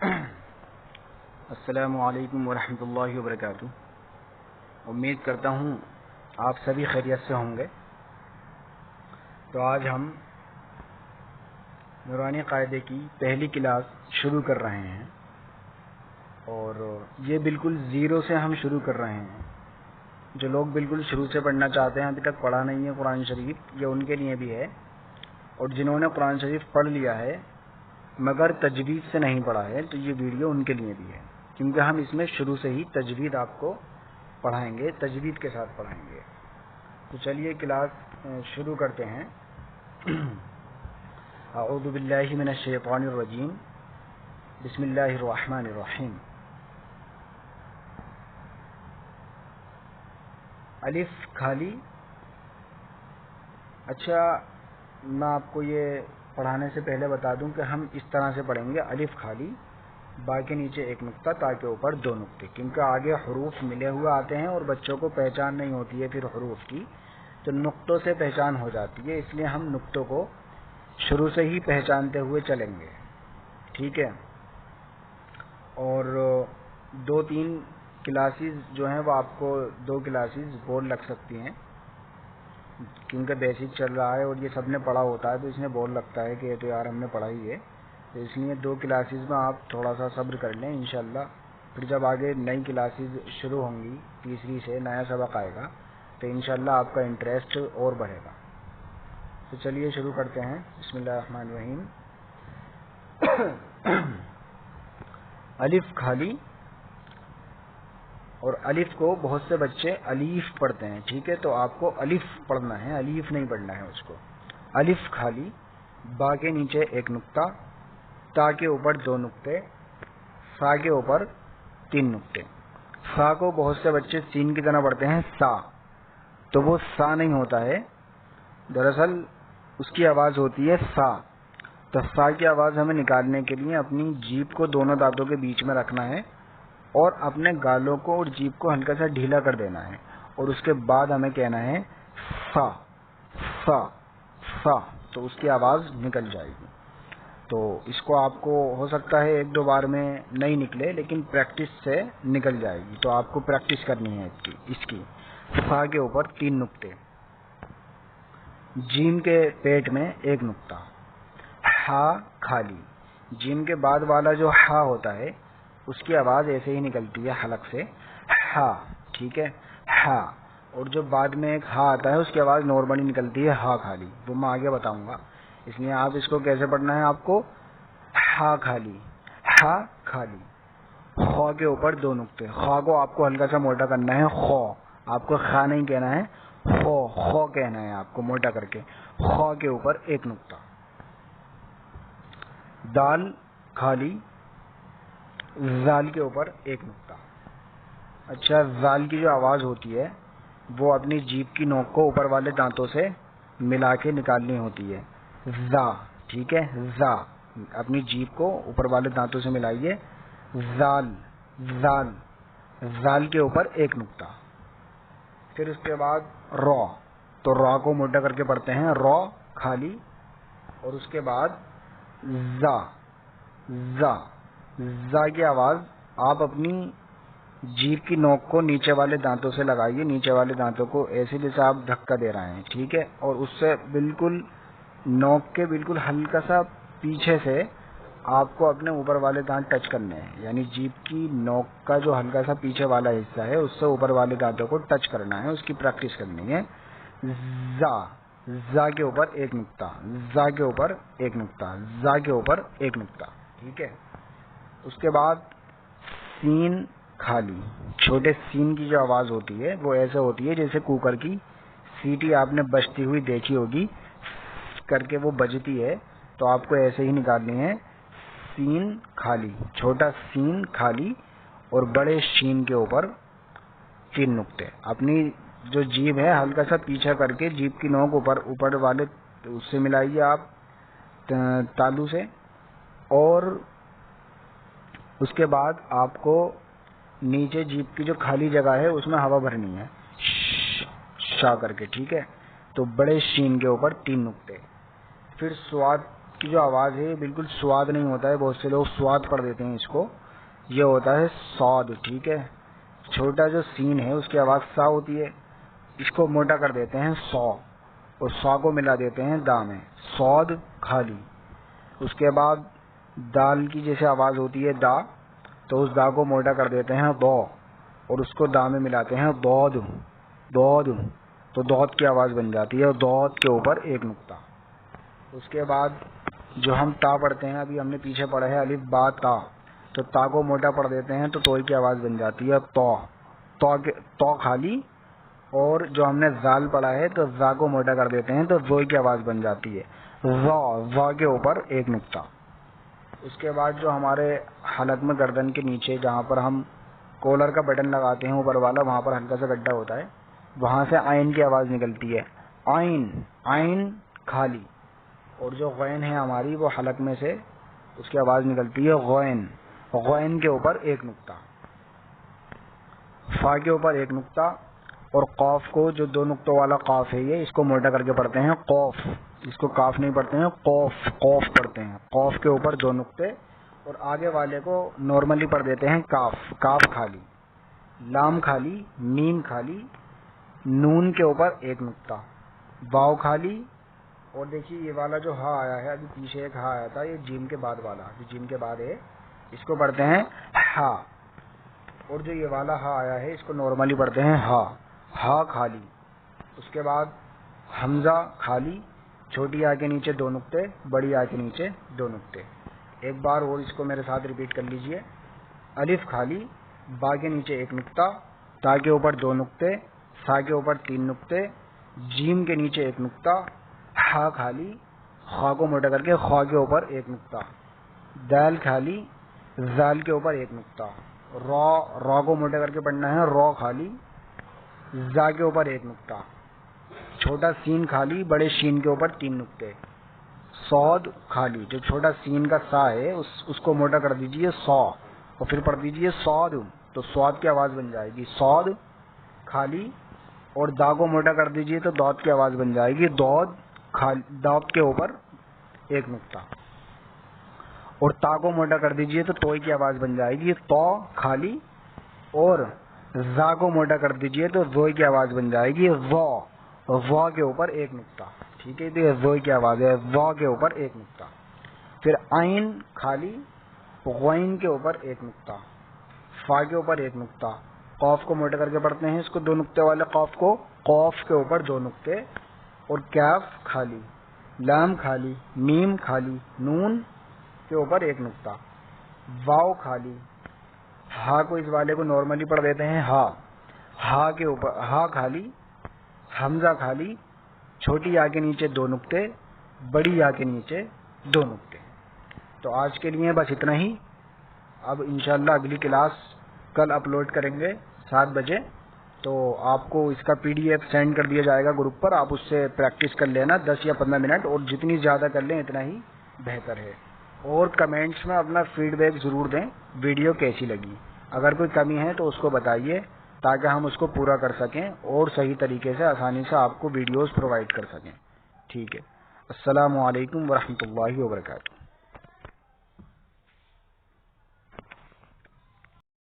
السلام علیکم ورحمۃ اللہ وبرکاتہ۔ امید کرتا ہوں آپ سبھی خیریت سے ہوں گے۔ تو آج ہم نورانی قاعدے کی پہلی کلاس شروع کر رہے ہیں، اور یہ بالکل زیرو سے ہم شروع کر رہے ہیں۔ جو لوگ بالکل شروع سے پڑھنا چاہتے ہیں، ابھی تک پڑھا نہیں ہے قرآن شریف، یہ ان کے لیے بھی ہے، اور جنہوں نے قرآن شریف پڑھ لیا ہے مگر تجوید سے نہیں پڑھا ہے تو یہ ویڈیو ان کے لیے بھی ہے، کیونکہ ہم اس میں شروع سے ہی تجوید آپ کو پڑھائیں گے، تجوید کے ساتھ پڑھائیں گے۔ تو چلیے کلاس شروع کرتے ہیں۔ اعوذ باللہ من الشیطان الرجیم، بسم اللہ الرحمن الرحیم۔ الف کھالی۔ اچھا، میں آپ کو یہ پڑھانے سے پہلے بتا دوں کہ ہم اس طرح سے پڑھیں گے: الف کھالی، با کے نیچے ایک نقطہ، تا کے اوپر دو نقطے، کیونکہ آگے حروف ملے ہوئے آتے ہیں اور بچوں کو پہچان نہیں ہوتی ہے پھر حروف کی، تو نقطوں سے پہچان ہو جاتی ہے، اس لیے ہم نقطوں کو شروع سے ہی پہچانتے ہوئے چلیں گے، ٹھیک ہے؟ اور دو تین کلاسز جو ہیں وہ آپ کو دو کلاسز بور لگ سکتی ہیں، کیونکہ بیسک چل رہا ہے اور یہ سب نے پڑھا ہوتا ہے، تو اس میں بور لگتا ہے کہ یہ تو یار ہم نے پڑھا ہی ہے، تو اس لیے دو کلاسز میں آپ تھوڑا سا صبر کر لیں انشاءاللہ۔ پھر جب آگے نئی کلاسز شروع ہوں گی، تیسری سے نیا سبق آئے گا، تو انشاءاللہ آپ کا انٹرسٹ اور بڑھے گا۔ تو چلیے شروع کرتے ہیں۔ بسم اللہ الرحمن الرحیم۔ الف کھالی، اور الف کو بہت سے بچے الیف پڑھتے ہیں، ٹھیک ہے؟ تو آپ کو الف پڑھنا ہے، الیف نہیں پڑھنا ہے اس کو۔ الف کھالی، با کے نیچے ایک نقطہ، تا کے اوپر دو نقطے، سا کے اوپر تین نقطے۔ سا کو بہت سے بچے سین کی طرح پڑھتے ہیں سا، تو وہ سا نہیں ہوتا ہے، دراصل اس کی آواز ہوتی ہے سا۔ تو سا کی آواز ہمیں نکالنے کے لیے اپنی جیب کو دونوں دانتوں کے بیچ میں رکھنا ہے اور اپنے گالوں کو اور جیب کو ہلکا سا ڈھیلا کر دینا ہے، اور اس کے بعد ہمیں کہنا ہے سا سا سا، تو اس کی آواز نکل جائے گی۔ تو اس کو آپ کو ہو سکتا ہے ایک دو بار میں نہیں نکلے، لیکن پریکٹس سے نکل جائے گی، تو آپ کو پریکٹس کرنی ہے اس کی۔ سا کے اوپر تین نقطے، جیم کے پیٹ میں ایک نقطہ، ہا کھالی، جیم کے بعد والا جو ہا ہوتا ہے اس کی آواز ایسے ہی نکلتی ہے حلق سے، ہا، ٹھیک ہے؟ ہا، اور جو بعد میں ایک ہا آتا ہے اس کی آواز نارملی نکلتی ہے ہا کھالی، وہ میں آگے بتاؤں گا، اس لیے آپ اس کو کیسے پڑھنا ہے آپ کو: ہا کھالی، ہا کھالی، خو کے اوپر دو نقطے، خو کو آپ کو ہلکا سا موٹا کرنا ہے، خو، آپ کو خا نہیں کہنا ہے، خو خو کہنا ہے آپ کو موٹا کر کے، خو کے اوپر ایک نقطہ۔ دال کھالی، زال کے اوپر ایک نقطہ۔ اچھا، زال کی جو آواز ہوتی ہے وہ اپنی جیب کی نوک کو اوپر والے دانتوں سے ملا کے نکالنی ہوتی ہے، زا، ٹھیک ہے؟ زا، اپنی جیب کو اوپر والے دانتوں سے ملائیے، زال زال، زال کے اوپر ایک نقطہ۔ پھر اس کے بعد رو، تو رو کو موٹا کر کے پڑھتے ہیں، رو کھالی، اور اس کے بعد زا زا، زا کی آواز آپ اپنی جیب کی نوک کو نیچے والے دانتوں سے لگائیے، نیچے والے دانتوں کو ایسے جیسے آپ دھکا دے رہے ہیں، ٹھیک ہے؟ اور اس سے بالکل نوک کے بالکل ہلکا سا پیچھے سے آپ کو اپنے اوپر والے دانت ٹچ کرنے ہیں، یعنی جیب کی نوک کا جو ہلکا سا پیچھے والا حصہ ہے اس سے اوپر والے دانتوں کو ٹچ کرنا ہے، اس کی پریکٹس کرنی ہے۔ زا، زا کے اوپر ایک نقطہ، زا کے اوپر ایک نقطہ، زا کے اوپر ایک نقطہ، ٹھیک ہے؟ اس کے بعد سین کھالی، چھوٹے سین کی جو آواز ہوتی ہے وہ ایسے ہوتی ہے جیسے کوکر کی سیٹی آپ نے بجتی ہوئی دیکھی ہوگی، کر کے وہ بجتی ہے، تو آپ کو ایسے ہی نکالنی ہے، سین کھالی، چھوٹا سین کھالی، اور بڑے شین کے اوپر تین نقطے۔ اپنی جو جیب ہے ہلکا سا پیچھا کر کے جیب کی نوک اوپر والے اس سے ملائیے آپ تالو سے، اور اس کے بعد آپ کو نیچے جیب کی جو خالی جگہ ہے اس میں ہوا بھرنی ہے، شا کر کے، ٹھیک ہے؟ تو بڑے شین کے اوپر تین نقطے۔ پھر سواد کی جو آواز ہے بالکل سواد نہیں ہوتا ہے، بہت سے لوگ سواد پڑھ دیتے ہیں اس کو، یہ ہوتا ہے صاد، ٹھیک ہے. چھوٹا جو سین ہے اس کی آواز سا ہوتی ہے، اس کو موٹا کر دیتے ہیں سو، اور سا کو ملا دیتے ہیں دا میں، صاد خالی. اس کے بعد دال کی جیسے آواز ہوتی ہے دا، تو اس دا کو موٹا کر دیتے ہیں دو، اور اس کو دا میں ملاتے ہیں دود، دود، تو دود کی آواز بن جاتی ہے، اور دود کے اوپر ایک نقطہ. اس کے بعد جو ہم تا پڑھتے ہیں، ابھی ہم نے پیچھے پڑھا ہے الف با تا، تو تا کو موٹا پڑھ دیتے ہیں تو توئی کی آواز بن جاتی ہے تو خالی. اور جو ہم نے زال پڑھا ہے تو زا کو موٹا کر دیتے ہیں تو زوئی کی آواز بن جاتی ہے زا کے اوپر ایک نقطہ. اس کے بعد جو ہمارے حلق میں گردن کے نیچے جہاں پر ہم کولر کا بٹن لگاتے ہیں اوپر والا، وہاں پر ہلکا سا گڈھا ہوتا ہے، وہاں سے آئین کی آواز نکلتی ہے، آئین، آئین خالی. اور جو غین ہے ہماری وہ حلق میں سے اس کی آواز نکلتی ہے غین، غین کے اوپر ایک نقطہ. فا کے اوپر ایک نقطہ. اور قاف کو جو دو نقطوں والا قاف ہے یہ، اس کو موٹا کر کے پڑھتے ہیں قوف، اس کو کاف نہیں پڑھتے ہیں قوف، قوف پڑھتے ہیں. قوف کے اوپر دو نقطے، اور آگے والے کو نارملی پڑھ دیتے ہیں کاف، کاف خالی. لام خالی، میم خالی، نون کے اوپر ایک نقطہ، واو خالی. اور دیکھیے یہ والا جو ہا آیا ہے، ابھی پیچھے ایک ہا آیا تھا، یہ جیم کے بعد والا، جو جیم کے بعد ہے اس کو پڑھتے ہیں ہا. اور جو یہ والا ہا آیا ہے اس کو نارملی پڑھتے ہیں ہا، ہا خالی. اس کے بعد حمزہ خالی، چھوٹی آ کے نیچے دو نقطے، بڑی آ کے نیچے دو نقطے. ایک بار اور اس کو میرے ساتھ ریپیٹ کر لیجئے. الف خالی، با کے نیچے ایک نقطہ، تا کے اوپر دو نقطے، سا کے اوپر تین نقطے، جیم کے نیچے ایک نقطہ، ہا خالی، خا کو موٹا کر کے خا کے اوپر ایک نقطہ، دال خالی، زال کے اوپر ایک نقطہ، را کو موٹا کر کے پڑھنا ہے را خالی، زا کے اوپر ایک نقطہ، چھوٹا سین خالی، بڑے شین کے اوپر تین نقطے، صاد خالی. جو چھوٹا سین کا سا ہے اس کو موٹا کر دیجئے سو، اور پھر پڑھ دیجئے صاد، تو صاد کی آواز بن جائے گی صاد خالی. اور دا کو موٹا کر دیجئے تو دود کی آواز بن جائے گی دود خالی، دود کے اوپر ایک نقطہ. اور تا کو موٹا کر دیجئے تو توئی کی آواز بن جائے گی تو خالی. اور زا کو موٹا کر دیجئے تو زوئی کی آواز بن جائے گی وا کے اوپر ایک نقطہ. ٹھیک ہے، یہ زوئی کی آواز ہے، وا کے اوپر ایک نقطہ. پھر عین خالی، غین کے اوپر ایک نقطہ، فا کے اوپر ایک نقطہ. قاف کو موٹا کر کے پڑھتے ہیں اس کو، دو نقطے والے قاف کو، قاف کے اوپر دو نقطے. اور کاف خالی، لام خالی، میم خالی، نون کے اوپر ایک نقطہ، واو خالی. ہا کو اس والے کو نارملی پڑھ دیتے ہیں ہا، ہا کے اوپر ہا خالی، حمزہ خالی، چھوٹی آ کے نیچے دو نقطے، بڑی آ کے نیچے دو نقطے. تو آج کے لیے بس اتنا ہی. اب انشاءاللہ اگلی کلاس کل اپلوڈ کریں گے 7 بجے، تو آپ کو اس کا PDF سینڈ کر دیا جائے گا گروپ پر. آپ اس سے پریکٹس کر لینا 10 یا 15 منٹ، اور جتنی زیادہ کر لیں اتنا ہی بہتر ہے. اور کمنٹس میں اپنا فیڈ بیک ضرور دیں، ویڈیو کیسی لگی. اگر کوئی کمی ہے تو اس کو بتائیے تاکہ ہم اس کو پورا کر سکیں اور صحیح طریقے سے آسانی سے آپ کو ویڈیوز پرووائڈ کر سکیں. ٹھیک ہے، السلام علیکم ورحمۃ اللہ وبرکاتہ.